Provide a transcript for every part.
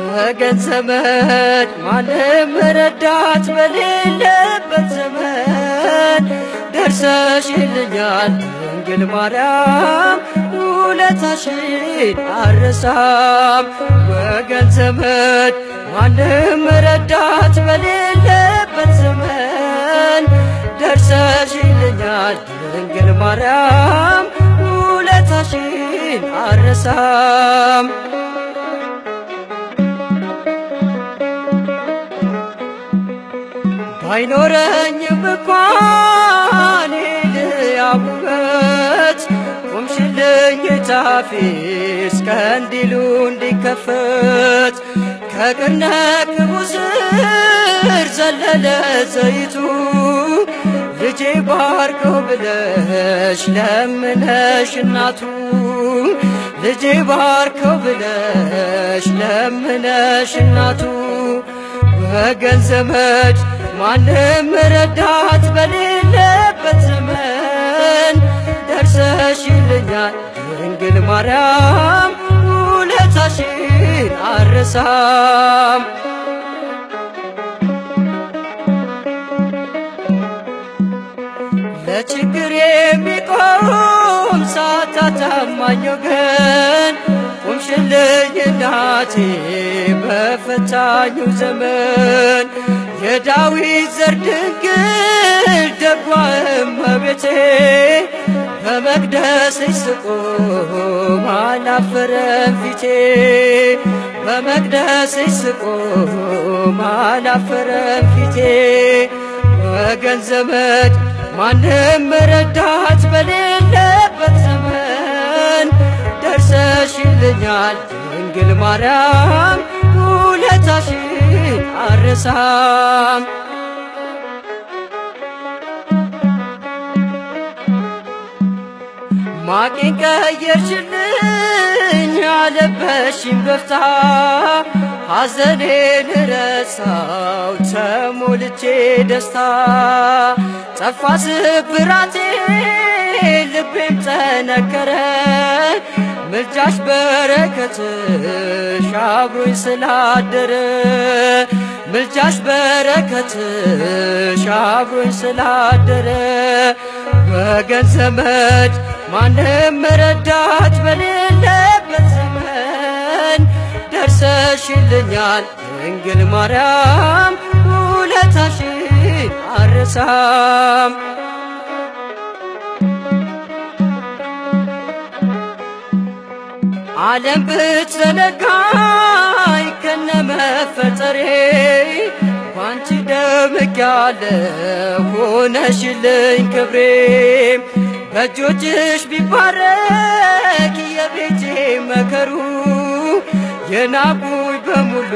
ወገን ዘመድ ማንም ረዳት በሌለበት ዘመን ደርሰሽልኛል ድንግል ማርያም ውለታሽን አልረሳም። ወገን ዘመድ ማንም ረዳት በሌለበት ዘመን ደርሰሽልኛል ድንግል ማርያም ውለታሽን አልረሳም። ባይኖረኝም እንኳን የልያብ ውበት ቆምሽልኝ ታፌ እስከ እንዲሉ እንዲከፈት ከቅርነ ቅቡ ስር ዘለለ ዘይቱ ልጄ ባርከው ብለሽ ለምነሽ እናቱ ልጄ ባርከው ብለሽ ለምነሽ እናቱ ወገን ዘመድ ማንም ረዳት በሌለበት ዘመን ደርሰሽልኛል ድንግል ማርያም ውለታሽን አልረሳም። ለችግር የሚቆም ሳታ ታማኝ ወገን ቆምሽልኝ እናቴ በፈታኙ ዘመን የዳዊት ዘር ድንግል ደጓ እመቤቴ በመቅደስሽ ስቆም አላፈረም ፊቴ በመቅደስሽ ስቆም አላፈረም ፊቴ ወገን ዘመድ ማንም ረዳት በሌለበት ዘመን ደርሰሽልኛል ድንግል ማርያም ውለታሽን አልረሳም። ማቄን ቀየርሽልኝ አለበሽኝ በፍታ ሐዘኔን ረሳው ተሞልቼ ደስታ ጠፋ ስብራቴ ልቤም ጠነከረ ምልጃሽ በረከትሽ አብሮኝ ስላደረ ምልጃሽ በረከትሽ አብሮኝ ስላደረ ወገን ዘመድ ማንም ረዳት በሌለበት ዘመን ደርሰሽልኛል ድንግል ማርያም ውለታሽን አልረሳም። ዓለም ብትዘነጋኝ ከነመፈጠሬ ባንቺ ደምቄያለሁ ሆነሽልኝ ክብሬ በእጆችሽ ቢባረክ የቤቴ መከሩ የናቁኝ በሙሉ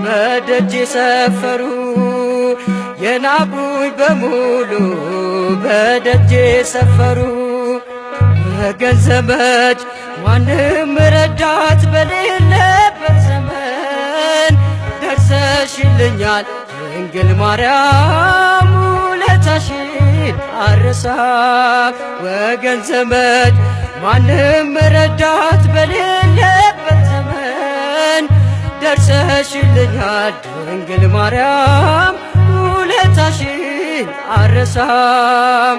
በደጄ ሰፈሩ የናቁኝ በሙሉ በደጄ ሰፈሩ ወገን ዘመድ ማንም ረዳት በሌለበት ዘመን ደርሰሽልኛል ድንግል ማርያም ውለታሽን አልረሳም። ወገን ዘመድ ማንም ረዳት በሌለበት ዘመን ደርሰሽልኛል ድንግል ማርያም ውለታሽን አልረሳም።